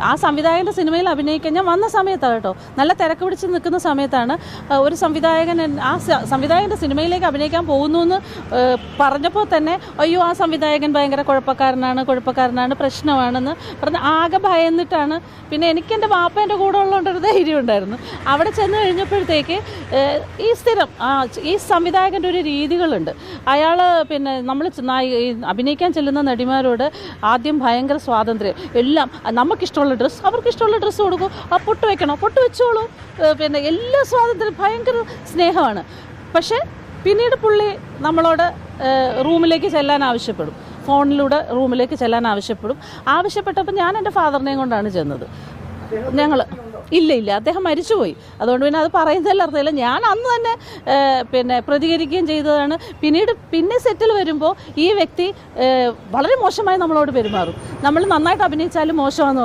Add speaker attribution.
Speaker 1: ആ സംവിധായകൻ്റെ സിനിമയിൽ അഭിനയിക്കാൻ ഞാൻ വന്ന സമയത്താണ് കേട്ടോ, നല്ല തിരക്ക് പിടിച്ച് നിൽക്കുന്ന സമയത്താണ് ഒരു സംവിധായകൻ ആ സംവിധായകൻ്റെ സിനിമയിലേക്ക് അഭിനയിക്കാൻ പോകുന്നു എന്ന് പറഞ്ഞപ്പോൾ തന്നെ അയ്യോ ആ സംവിധായകൻ ഭയങ്കര കുഴപ്പക്കാരനാണ് പ്രശ്നമാണെന്ന് പറഞ്ഞ് ആകെ ഭയന്നിട്ടാണ്. പിന്നെ എനിക്ക് എൻ്റെ വാപ്പേൻ്റെ കൂടെ ഉള്ളതുകൊണ്ടൊരു ധൈര്യം ഉണ്ടായിരുന്നു. അവിടെ ചെന്ന് കഴിഞ്ഞപ്പോഴത്തേക്ക് ഈ സംവിധായകൻ്റെ ഒരു രീതികളുണ്ട്. അയാൾ പിന്നെ നമ്മൾ അഭിനയിക്കാൻ ചെല്ലുന്ന നടിമാരോട് ആദ്യം ഭയങ്കര സ്വാതന്ത്ര്യം, എല്ലാം നമുക്കിഷ്ടമുള്ള ഡ്രസ്സ് അവർക്കിഷ്ടമുള്ള ഡ്രസ്സ് കൊടുക്കും, ആ പൊട്ട് വെക്കണോ പൊട്ട് വെച്ചോളൂ, പിന്നെ എല്ലാ സ്വാതന്ത്ര്യം, ഭയങ്കര സ്നേഹമാണ്. പക്ഷേ പിന്നീട് പുള്ളി നമ്മളോട് റൂമിലേക്ക് ചെല്ലാൻ ആവശ്യപ്പെടും, ഫോണിലൂടെ റൂമിലേക്ക് ചെല്ലാൻ ആവശ്യപ്പെട്ടപ്പോൾ ഞാൻ എൻ്റെ ഫാദറിനെയും കൊണ്ടാണ് ചെന്നത്. ഇല്ല അദ്ദേഹം മരിച്ചുപോയി. അതുകൊണ്ട് പിന്നെ അത് പറയുന്നതിൽ അർത്ഥമില്ല. ഞാൻ അന്ന് തന്നെ പിന്നെ പ്രതികരിക്കുകയും ചെയ്തതാണ്. പിന്നെ സെറ്റിൽ വരുമ്പോൾ ഈ വ്യക്തി വളരെ മോശമായി നമ്മളോട് പെരുമാറും. നമ്മൾ നന്നായിട്ട് അഭിനയിച്ചാലും മോശമാണെന്ന്